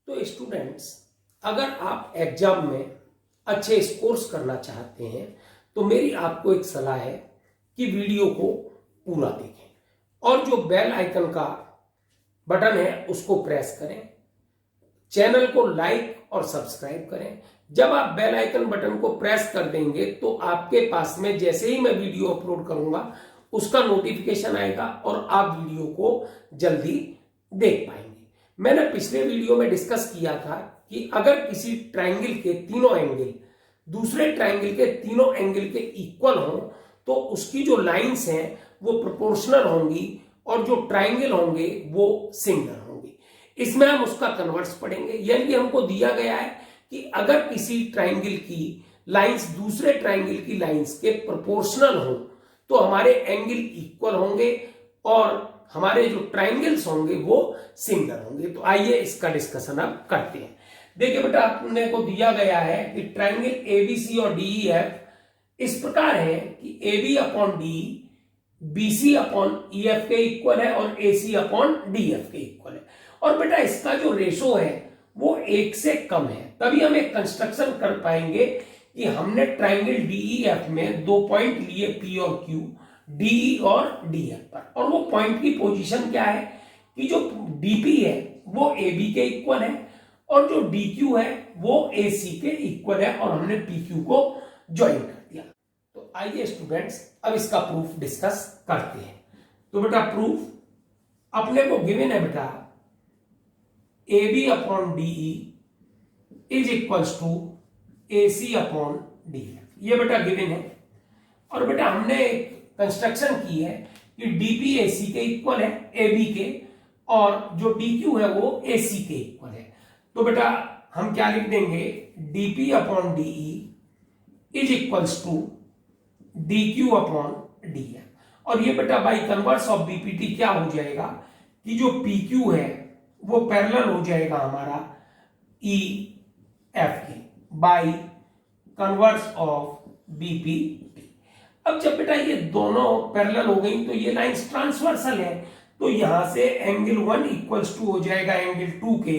तो स्टूडेंट्स, अगर आप एग्जाम में अच्छे स्कोर्स करना चाहते हैं तो मेरी आपको एक सलाह है कि वीडियो को पूरा देखें और जो बेल आइकन का बटन है उसको प्रेस करें, चैनल को लाइक और सब्सक्राइब करें। जब आप बेल आइकन बटन को प्रेस कर देंगे तो आपके पास में जैसे ही मैं वीडियो अपलोड करूंगा उसका नोटिफिकेशन आएगा और आप वीडियो को जल्दी देख पाएंगे। मैंने पिछले वीडियो में डिस्कस किया था कि अगर किसी ट्रायंगल के तीनों एंगल दूसरे ट्रायंगल के तीनों एंगल के इक्वल हों तो उसकी जो लाइंस हैं वो प्रोपोर्शनल होंगी और जो ट्रायंगल होंगे वो सिमिलर होंगे। इसमें हम उसका कन्वर्स पढ़ेंगे, यानी हमको दिया गया है कि अगर किसी ट्रायंगल की लाइंस दूसरे ट्रायंगल की लाइंस के प्रोपोर्शनल हो तो हमारे एंगल इक्वल होंगे और हमारे जो ट्रायंगल्स होंगे वो सिमिलर होंगे। तो आइए इसका डिस्कशन अब करते हैं। देखिए बेटा, अपने को दिया गया है कि ट्रायंगल एबीसी और डीईएफ इस प्रकार है कि AB upon D BC upon EF के इक्वल है और AC अपॉन DF के इक्वल है। और बेटा इसका जो रेशो है वो 1 से कम है, तभी हम एक कंस्ट्रक्शन कर पाएंगे कि हमने ट्रायंगल DEF में 2 पॉइंट लिए P और Q, DE और DF पर, और वो पॉइंट की पोजीशन क्या है कि जो DP है वो AB के इक्वल है और जो DQ है वो AC के इक्वल है और हमने PQ को ज्वाइन कर दिया। तो आइए स्टूडेंट्स अब इसका प्रूफ डिस्कस करते हैं। तो बेटा प्रूफ अपने को गिवन है बेटा AB upon DE is equals to AC upon DF, ये बेटा गिवन है। और बेटा हमने एक कंस्ट्रक्शन की है कि DP AC के इक्वल है AB के और जो DQ है वो AC के इक्वल है। तो बेटा हम क्या लिख देंगे, DP upon DE is equals to DQ upon DF। और ये बेटा बाई कन्वर्स ऑफ BPT क्या हो जाएगा कि जो PQ है वो पैरेलल हो जाएगा हमारा EF के बाई कन्वर्स ऑफ BPT। अब जब बेटा ये दोनों पैरेलल हो गई तो ये लाइंस ट्रांसवर्सल है, तो यहां से एंगल 1 इक्वल्स टू हो जाएगा एंगल 2 के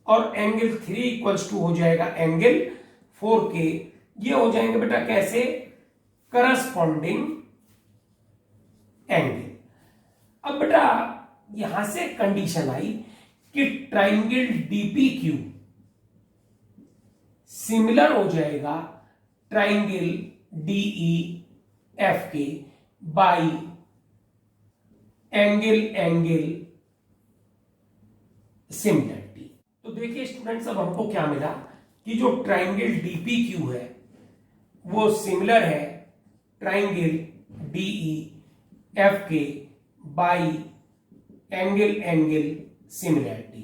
और एंगल 3 इक्वल्स टू हो जाएगा एंगल 4 के। ये हो जाएंगे बेटा कैसे, करस्पॉन्डिंग एंगल। अब बेटा यहां से कंडीशन आई कि ट्रायंगल DPQ सिमिलर हो जाएगा ट्रायंगल DEF के बाई एंगल सिमिलरिटी। तो देखिए स्टूडेंट्स, अब हमको क्या मिला कि जो ट्रायंगल DPQ है वो सिमिलर है ट्रायंगल DEF के बाई एंगल सिमिलरिटी।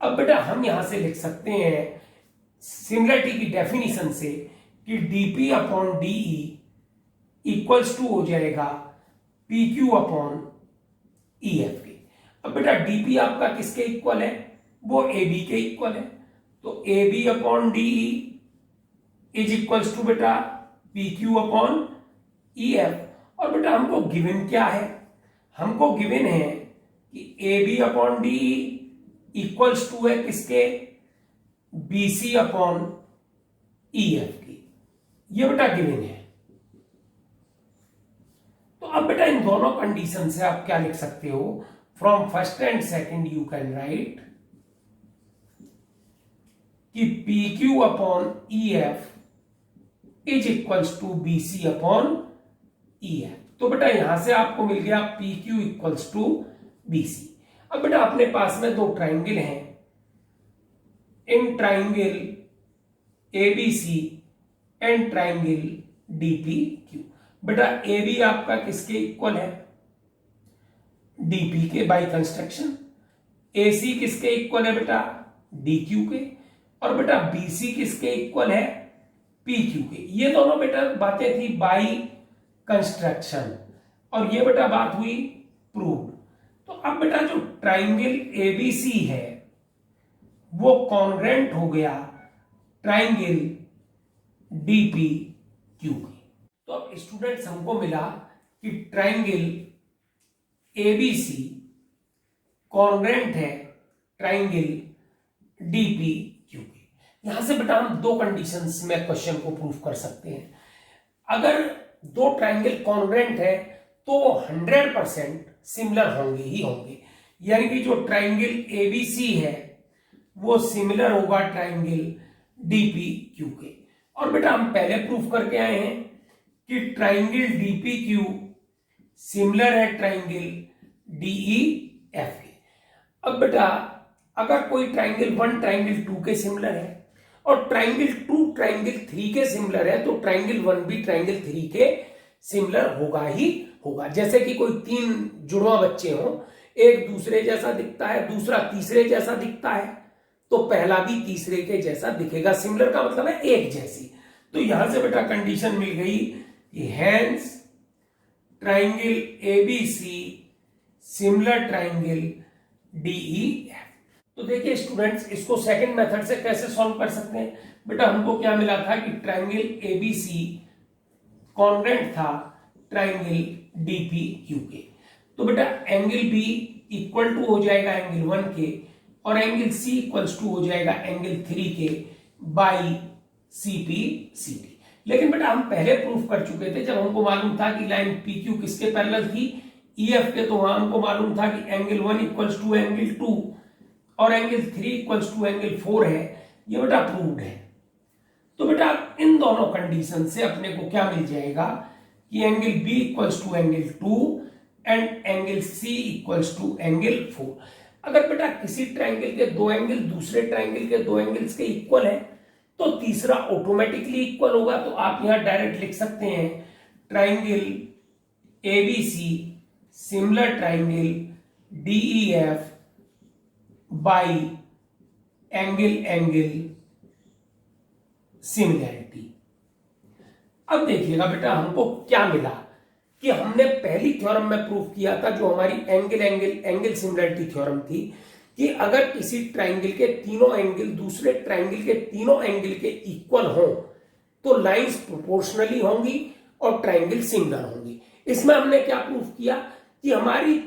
अब बेटा हम यहां से लिख सकते हैं सिमिलरिटी की डेफिनेशन से कि DP upon DE equals to हो जाएगा PQ अपॉन EF के। अब बेटा DP आपका किसके इक्वल है, वो AB के इक्वल है, तो AB upon DE is equals to बेटा PQ अपॉन EF। और बेटा हमको गिवन क्या है, हमको गिवन है कि AB upon DE equals to है किसके, BC अपॉन EF की, ये बेटा गिवन है। तो अब बेटा इन दोनों कंडीशन से आप क्या लिख सकते हो, from first and second you can write कि PQ upon EF is equals to BC upon EF। तो बेटा यहां से आपको मिल गया PQ इक्वल्स टू BC। अब बेटा अपने पास में दो ट्रायंगल हैं, in triangle ABC and triangle DPQ। बेटा AB आपका किसके इक्वल है, DP के बाई कंस्ट्रक्शन। AC किसके इक्वल है बेटा, DQ के। और बेटा BC किसके इक्वल है, PQ के। ये दोनों बेटा बातें थी बाई कंस्ट्रक्शन और ये बेटा बात हुई प्रूव्ड। तो अब बेटा जो ट्रायंगल ABC है वो कॉन्ग्रेंट हो गया ट्रायंगल DPQ की। तो अब स्टूडेंट्स हमको मिला कि ट्रायंगल ABC कॉन्ग्रेंट है ट्राइंगल डीपी क्यू के। यहां से बेटा हम दो कंडीशंस में क्वेश्चन को प्रूव कर सकते हैं। अगर दो ट्राइंगल कॉन्ग्रेंट है तो 100% सिमिलर होंगे ही होंगे, यानी कि जो ट्राइंगल एबीसी है वो सिमिलर होगा ट्राइंगल डीपी क्यू के। और बेटा हम पहले प्रूफ करके आए हैं कि ट्राइंगल डीपी क्यू सिमिलर है ट्राइंगल डीई एफ के। अब बेटा अगर कोई ट्राइंगल 1 ट्राइंगल 2 के सिमिलर है और ट्राइंगल 2 ट्राइंगल 3 के सिमिलर है, तो ट्राइंगल 1 भी ट्राइंगल 3 के सिमिलर होगा ही होगा। जैसे कि कोई 3 जुड़वा बच्चे हों, एक दूसरे जैसा दिखता है, दूसरा तीसरे जैसा दिखता है, तो पहला भी तीसरे के जैसा दिखेगा। सिमिलर का मतलब है एक जैसी। तो यहां से बेटा कंडीशन मिल गई कि hence triangle ABC similar triangle DEF. तो देखिए स्टूडेंट्स, इसको सेकंड मेथड से कैसे सॉल्व कर सकते हैं। बेटा हमको क्या मिला था कि ट्राइंगल एबीसी कॉन्ग्रेंट था ट्राइंगल डीपी क्यू के। तो बेटा एंगल बी इक्वल टू हो जाएगा एंगल 1 के और एंगल सी इक्वल्स टू हो जाएगा एंगल 3 के बाई सीपी सीटी। लेकिन बेटा हम पहले प्रूफ कर चुके थे, जब हमको मालूम था कि लाइन पी क्यू किसके पैरेलल थी, ईएफ के, तो वहां हमको मालूम था कि एंगल 1 इक्वल्स टू एंगल 2 और एंगल 3 इक्वल्स टू एंगल 4 है। ये बेटा प्रूव्ड है। तो बेटा इन दोनों कंडीशन से अपने को क्या मिल जाएगा कि angle B equals to angle 2 and angle C equals to angle 4। अगर बेटा किसी ट्राइंगल के दो एंगल दूसरे ट्राइंगल के दो एंगल्स के इक्वल है तो तीसरा ऑटोमेटिकली इक्वल होगा। तो आप यहां डायरेक्ट लिख सकते हैं triangle ABC similar triangle DEF by angle angle similarity. अब देखिएगा बेटा हमको क्या मिला कि हमने पहली थ्योरम में प्रूव किया था, जो हमारी angle angle angle similarity theorem थी, कि अगर किसी ट्राइंगल के तीनों एंगल दूसरे ट्राइंगल के तीनों एंगल के इक्वल हों तो लाइंस प्रोपोर्शनली होंगी और ट्राइंगल सिमिलर होंगी। इसमें हमने क्या प्रूव किया कि हमारी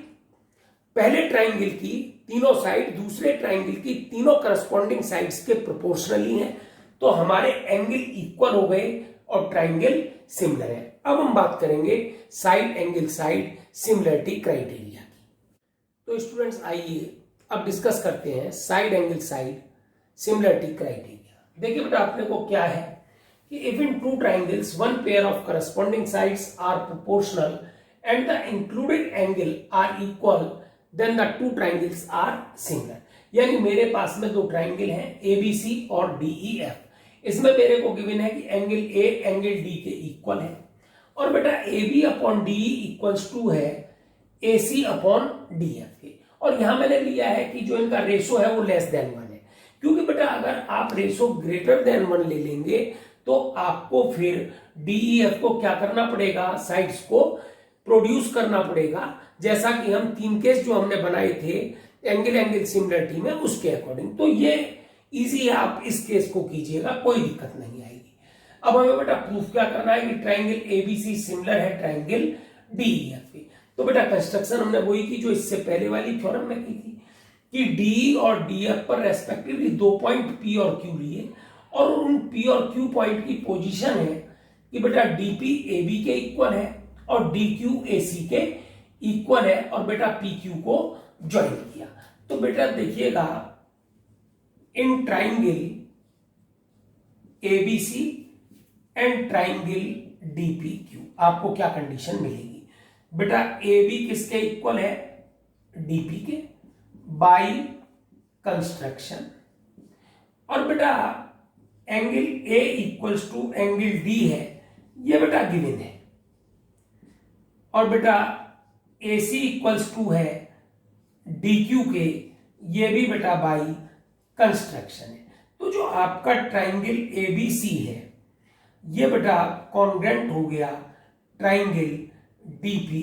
पहले ट्राइंगल की तीनों साइड दूसरे ट्राइंगल की तीनों करस्पॉन्डिंग साइड्स के प्रोपोर्शनली हैं, तो हमारे एंगल इक्वल हो गए और ट्राइंगल सिमिलर है। अब हम बात करेंगे side angle side similarity criteria की। तो स्टूडेंट्स आइए अब डिस्कस करते हैं side angle side similarity criteria. देखिए बेटा अपने को क्या है कि if in two triangles one pair of corresponding sides are proportional and the included angle are equal then the two triangles are similar. यानी मेरे पास में दो ट्राइंगल हैं एबीसी और डीईएफ। इसमें मेरे को गिवन है कि एंगल ए एंगल डी के इक्वल है और बेटा A B upon D equals to है A C upon D F के। और यहां मैंने लिया है कि जो इनका रेशो है वो लेस देन 1 है, क्योंकि बेटा अगर आप रेशो ग्रेटर देन 1 ले लेंगे तो आपको फिर डीईएफ को क्या करना पड़ेगा, साइड्स को प्रोड्यूस करना पड़ेगा, जैसा कि हम 3 केस जो हमने बनाए थे एंगल एंगल सिमिलरिटी में उसके अकॉर्डिंग। तो ये इजी है, आप इस केस को कीजिएगा, कोई दिक्कत नहीं आएगी। अब हमें बेटा प्रूफ क्या करना है कि ट्राइंगल एबीसी सिमिलर है ट्राइंगल डीईएफ के। तो बेटा कंस्ट्रक्शन हमने वही की जो इससे पहले वाली थ्योरम में की थी कि डी और डीएफ पर रेस्पेक्टिवली 2 पॉइंट पी और क्यू लिए और उन पी और क्यू पॉइंट की पोजीशन है कि बेटा डीपी एबी के इक्वल है और डी क्यू एसी के इक्वल है और बेटा पी क्यू को ज्वाइन किया। तो बेटा देखिएगा in triangle ABC and triangle DP Q आपको क्या कंडीशन मिलेगी बेटा, ए बी किसके इक्वल है, डीपी के बाई कंस्ट्रक्शन, और बेटा angle A equals to angle D है, ये बेटा गिवन है, और बेटा ए सी इक्वल्स टू है डी क्यू के, ये भी बेटा बाई कंस्ट्रक्शन है। तो जो आपका ट्राइंगल ए बी सी है ये बेटा कॉन्ग्रेंट हो गया ट्राइंगल डीपी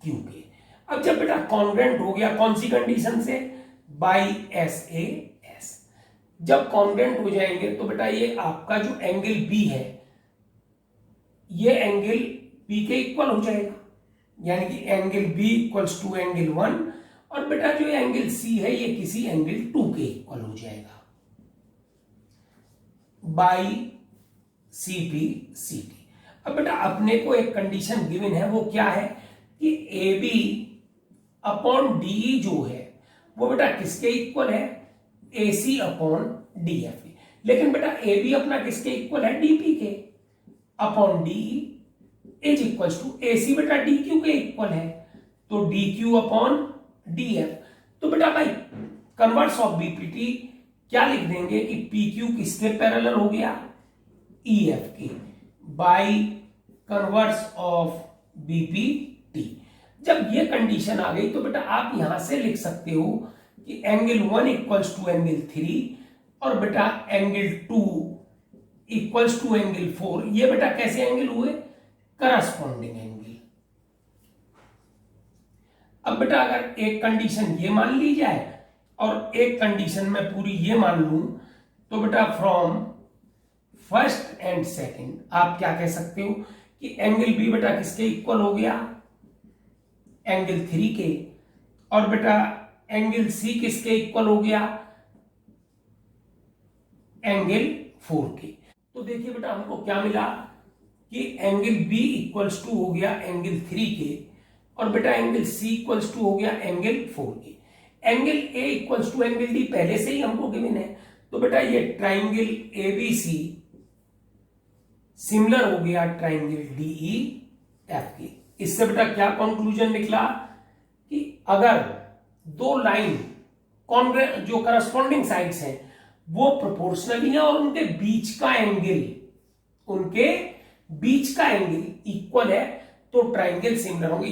क्यू के। अब जब बेटा कॉन्ग्रेंट हो गया कौन सी कंडीशन से, बाई एस ए एस। जब कॉन्ग्रेंट हो जाएंगे तो बेटा ये आपका जो एंगल बी है ये एंगल बी के इक्वल हो जाएगा, यानी कि angle B equals to angle 1 और बेटा जो एंगल सी है ये किसी एंगल 2 के इक्वल हो जाएगा बाई CPCT। अब बेटा अपने को एक कंडीशन गिवन है, वो क्या है कि AB अपॉन DE जो है वो बेटा किसके इक्वल है, AC अपॉन DF। लेकिन बेटा AB अपना किसके इक्वल है, DP के, upon DE is equals to AC बेटा DQ के इक्वल है, तो DQ अपॉन DF। तो बेटा भाई कन्वर्स ऑफ BPT क्या लिख देंगे कि PQ किसके पैरेलल हो गया, EF के, बाई कन्वर्स ऑफ BPT। जब ये कंडीशन आ गई तो बेटा आप यहां से लिख सकते हो कि एंगल 1 इक्वल्स टू एंगल 3 और बेटा एंगल 2 इक्वल्स टू एंगल 4। ये बेटा कैसे एंगल हुए, करस्पॉन्डिंग एंगल। अब बेटा अगर एक कंडीशन ये मान ली जाए और एक कंडीशन में पूरी ये मान लूं तो बेटा फ्रॉम फर्स्ट एंड सेकंड आप क्या कह सकते हो कि एंगल बी बेटा किसके इक्वल हो गया, एंगल 3 के, और बेटा एंगल सी किसके इक्वल हो गया, एंगल 4 के। तो देखिए बेटा हमको क्या मिला कि एंगल बी इक्वल्स टू हो गया एंगल 3 के, और बेटा एंगल सी इक्वल्स टू हो गया एंगल 4 के। Angle A equals to angle D पहले से ही हमको गिवन है, तो बेटा ये ट्राइंगल ABC सिमिलर हो गया ट्राइंगल DEF के। इससे बेटा क्या कंक्लूजन निकला कि अगर दो लाइन जो करस्पॉन्डिंग साइड्स हैं वो प्रोपोर्शनली है और उनके बीच का एंगल इक्वल है तो ट्राइंगल सिमिलर होंगे।